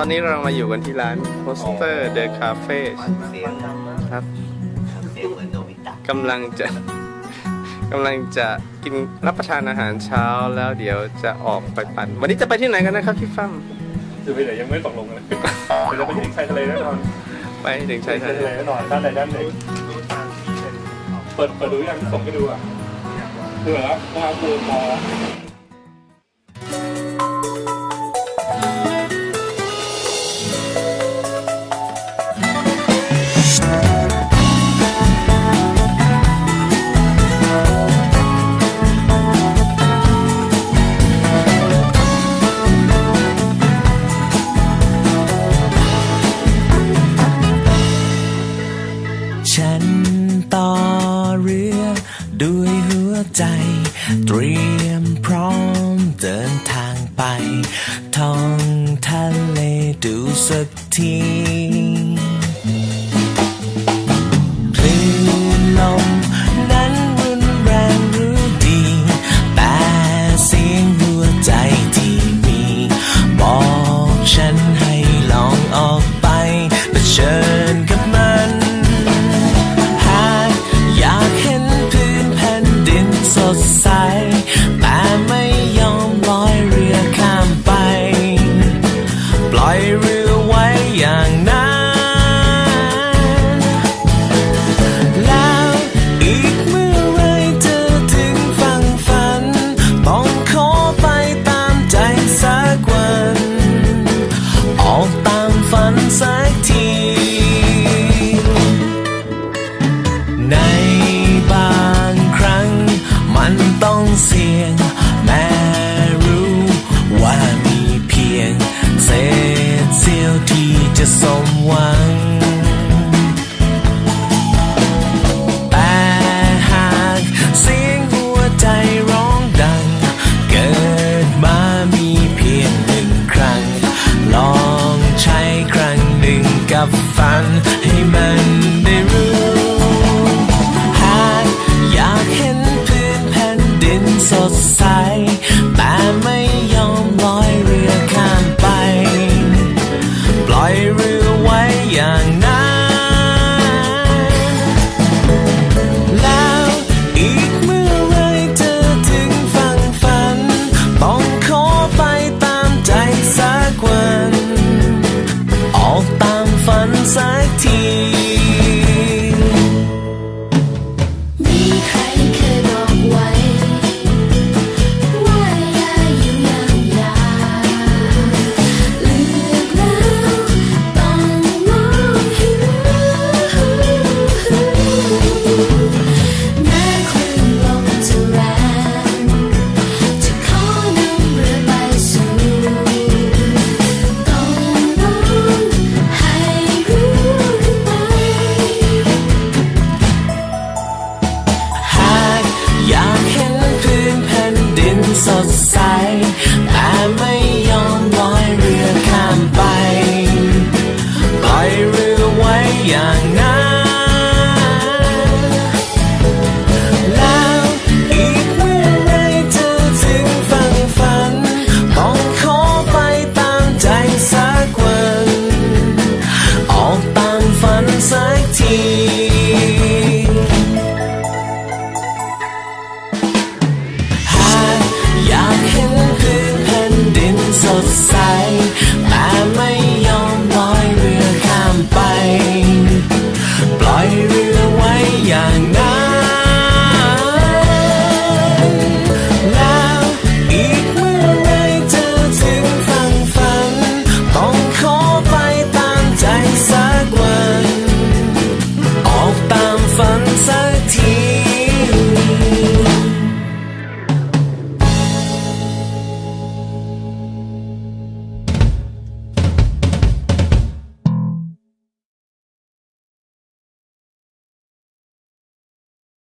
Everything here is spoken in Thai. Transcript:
อนนี้เรามาอยู่กันที่ร้านโปสเตอร์เดอะคาเฟ่ครับกำลังจะกินรับประทานอาหารเช้าแล้วเดี๋ยวจะออกไปปั่นวันนี้จะไปที่ไหนกันนะครับพี่ฟั่มจะไปไหนยังไม่ตกลงกันเลยเดี๋ยวจะไปที่ชายทะเลแน่นอนไปถึงชายทะเลแน่นอนด้านใดด้านหนึ่งเปิดดูยังส่งให้ดูอ่ะดูแล้วว่าคือมอฉันต่อเรือด้วยหัวใจเตรียมพร้อมเดินทางไปท่องทะเลดูสักทีคลื่นลมนั้นรุนแรงหรือดีแต่เสียงหัวใจที่มีบอกฉันให้ลองออกไปเผชิญกับมันสดใสแต่ไม่ยอมลอยเรือข้ามไปปล่อยเรือไว้อย่างนั้นแล้วอีกเมื่อไรเธอถึงฝั่งฝันต้องขอไปตามใจสักวันออกตามฝันสักทีในบางครั้งมันต้องเสี่ยงแม้รู้ว่ามีเพียงเศษเสี้ยวที่จะสมหวังแต่หากเสียงหัวใจร้องดังเกิดมามีเพียงหนึ่งครั้งลองใช้ครั้งหนึ่งกับฝันให้มันได้รู้อยากเห็นสดใสแต่ไม่ยอมลอยเรือข้ามไปปล่อยเรือไว้อย่างนั้นแล้วอีกเมื่อไรเธอถึงฝั่งฝันต้องขอไปตามใจสักวันออกตามฝันสักทีสดใสแต่ไม่ยอมลอยเรือข้ามไปปล่อยเรือไว้อย่างนั้นแล้วอีกเมื่อไรเธอถึงฝั่งฝันต้องขอไปตามใจสักวันออกตามฝันสักทีสดใสแต่ไม่ยอมลอยเรือข้ามไปปล่อยเรือไว้อย่าง